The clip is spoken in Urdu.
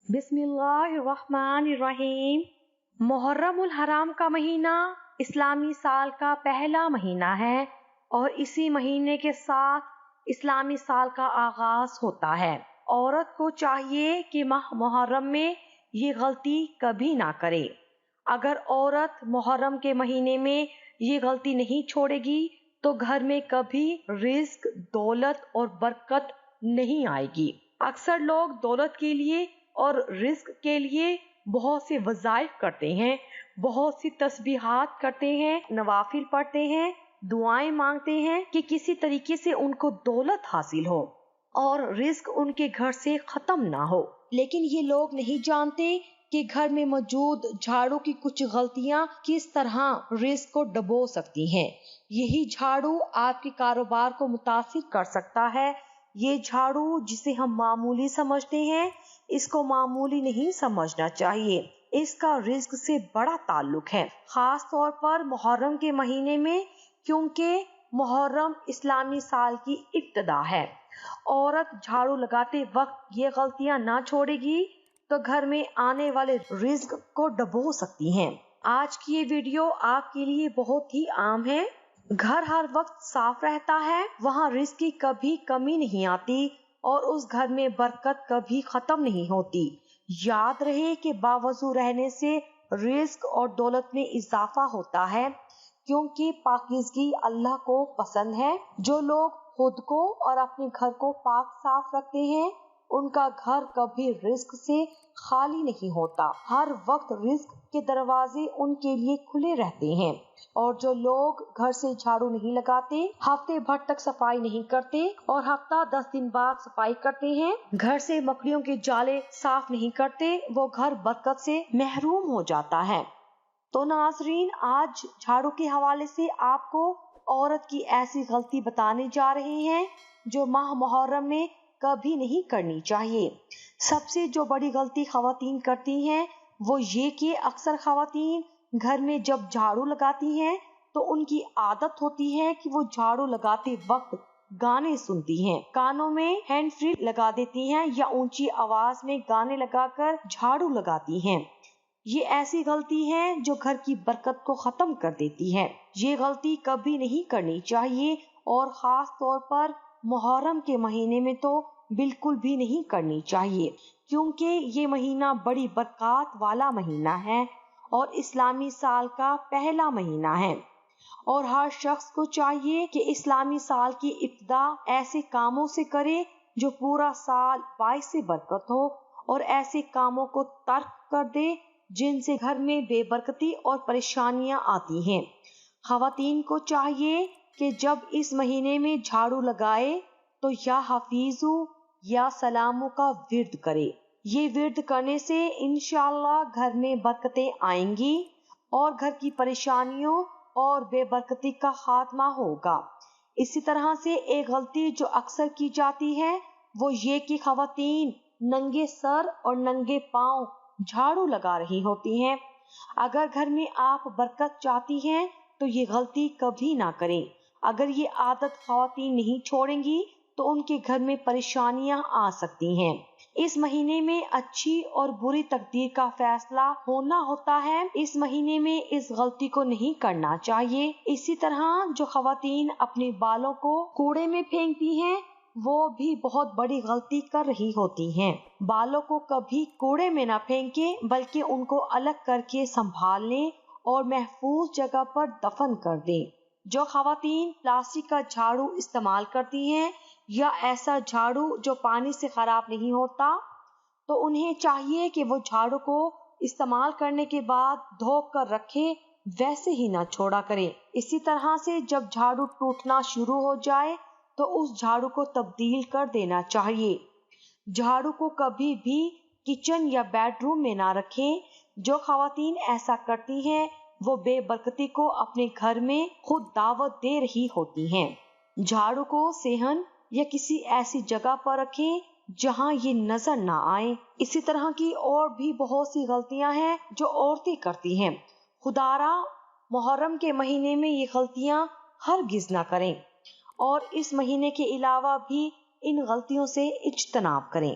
بسم اللہ الرحمن الرحیم۔ محرم الحرام کا مہینہ اسلامی سال کا پہلا مہینہ ہے اور اسی مہینے کے ساتھ اسلامی سال کا آغاز ہوتا ہے۔ عورت کو چاہیے کہ ماہ محرم میں یہ غلطی کبھی نہ کرے۔ اگر عورت محرم کے مہینے میں یہ غلطی نہیں چھوڑے گی تو گھر میں کبھی رزق، دولت اور برکت نہیں آئے گی۔ اکثر لوگ دولت کے لیے اور رزق کے لیے بہت سے وظائف کرتے ہیں، بہت سی تسبیحات کرتے ہیں، نوافل پڑھتے ہیں، دعائیں مانگتے ہیں کہ کسی طریقے سے ان کو دولت حاصل ہو اور رزق ان کے گھر سے ختم نہ ہو۔ لیکن یہ لوگ نہیں جانتے کہ گھر میں موجود جھاڑو کی کچھ غلطیاں کس طرح رزق کو ڈبو سکتی ہیں۔ یہی جھاڑو آپ کے کاروبار کو متاثر کر سکتا ہے۔ یہ جھاڑو جسے ہم معمولی سمجھتے ہیں، اس کو معمولی نہیں سمجھنا چاہیے۔ اس کا رزق سے بڑا تعلق ہے، خاص طور پر محرم کے مہینے میں، کیونکہ محرم اسلامی سال کی ابتدا ہے۔ عورت جھاڑو لگاتے وقت یہ غلطیاں نہ چھوڑے گی تو گھر میں آنے والے رزق کو ڈبو سکتی ہیں۔ آج کی یہ ویڈیو آپ کے لیے بہت ہی عام ہے۔ گھر ہر وقت صاف رہتا ہے، وہاں رزق کی کبھی کمی نہیں آتی اور اس گھر میں برکت کبھی ختم نہیں ہوتی۔ یاد رہے کہ باوضو رہنے سے رزق اور دولت میں اضافہ ہوتا ہے، کیونکہ پاکیزگی اللہ کو پسند ہے۔ جو لوگ خود کو اور اپنے گھر کو پاک صاف رکھتے ہیں، ان کا گھر کبھی رزق سے خالی نہیں ہوتا۔ ہر وقت رزق کے دروازے ان کے لیے کھلے رہتے ہیں۔ اور جو لوگ گھر سے جھاڑو نہیں لگاتے، ہفتے بھر تک صفائی نہیں کرتے اور ہفتہ 10 دن بعد صفائی کرتے ہیں، گھر سے مکڑیوں کے جالے صاف نہیں کرتے، وہ گھر برکت سے محروم ہو جاتا ہے۔ تو ناظرین، آج جھاڑو کے حوالے سے آپ کو عورت کی ایسی غلطی بتانے جا رہے ہیں جو ماہ محرم میں کبھی نہیں کرنی چاہیے۔ سب سے جو بڑی غلطی خواتین کرتی ہیں وہ یہ کہ اکثر خواتین گھر میں جب جھاڑو لگاتی ہیں تو ان کی عادت ہوتی ہے کہ وہ جھاڑو لگاتے وقت گانے سنتی ہیں، کانوں میں ہینڈ فری لگا دیتی ہیں یا اونچی آواز میں گانے لگا کر جھاڑو لگاتی ہیں۔ یہ ایسی غلطی ہے جو گھر کی برکت کو ختم کر دیتی ہے۔ یہ غلطی کبھی نہیں کرنی چاہیے اور خاص طور پر محرم کے مہینے میں تو بالکل بھی نہیں کرنی چاہیے، کیونکہ یہ مہینہ بڑی برکات والا مہینہ ہے اور اسلامی سال کا پہلا مہینہ ہے۔ اور ہر شخص کو چاہیے کہ اسلامی سال کی ابتدا ایسے کاموں سے کرے جو پورا سال باعث برکت ہو، اور ایسے کاموں کو ترک کر دے جن سے گھر میں بے برکتی اور پریشانیاں آتی ہیں۔ خواتین کو چاہیے کہ جب اس مہینے میں جھاڑو لگائے تو یا حفیظو یا سلامو کا ورد کرے۔ یہ ورد کرنے سے انشاءاللہ گھر میں برکتیں آئیں گی اور گھر کی پریشانیوں اور بے برکتی کا خاتمہ ہوگا۔ اسی طرح سے ایک غلطی جو اکثر کی جاتی ہے وہ یہ کہ خواتین ننگے سر اور ننگے پاؤں جھاڑو لگا رہی ہوتی ہیں۔ اگر گھر میں آپ برکت چاہتی ہیں تو یہ غلطی کبھی نہ کریں۔ اگر یہ عادت خواتین نہیں چھوڑیں گی تو ان کے گھر میں پریشانیاں آ سکتی ہیں۔ اس مہینے میں اچھی اور بری تقدیر کا فیصلہ ہونا ہوتا ہے۔ اس مہینے میں اس غلطی کو نہیں کرنا چاہیے۔ اسی طرح جو خواتین اپنے بالوں کو کوڑے میں پھینکتی ہیں وہ بھی بہت بڑی غلطی کر رہی ہوتی ہیں۔ بالوں کو کبھی کوڑے میں نہ پھینکیں بلکہ ان کو الگ کر کے سنبھال لیں اور محفوظ جگہ پر دفن کر دیں۔ جو خواتین پلاسٹک کا جھاڑو استعمال کرتی ہیں یا ایسا جھاڑو جو پانی سے خراب نہیں ہوتا، تو انہیں چاہیے کہ وہ جھاڑو کو استعمال کرنے کے بعد دھو کر رکھیں، ویسے ہی نہ چھوڑا کریں۔ اسی طرح سے جب جھاڑو ٹوٹنا شروع ہو جائے تو اس جھاڑو کو تبدیل کر دینا چاہیے۔ جھاڑو کو کبھی بھی کچن یا بیڈ روم میں نہ رکھیں۔ جو خواتین ایسا کرتی ہیں وہ بے برکتی کو اپنے گھر میں خود دعوت دے رہی ہوتی ہیں۔ جھاڑو کو صحن یا کسی ایسی جگہ پر رکھیں جہاں یہ نظر نہ آئے۔ اسی طرح کی اور بھی بہت سی غلطیاں ہیں جو عورتیں کرتی ہیں۔ خدارا محرم کے مہینے میں یہ غلطیاں ہرگز نہ کریں اور اس مہینے کے علاوہ بھی ان غلطیوں سے اجتناب کریں۔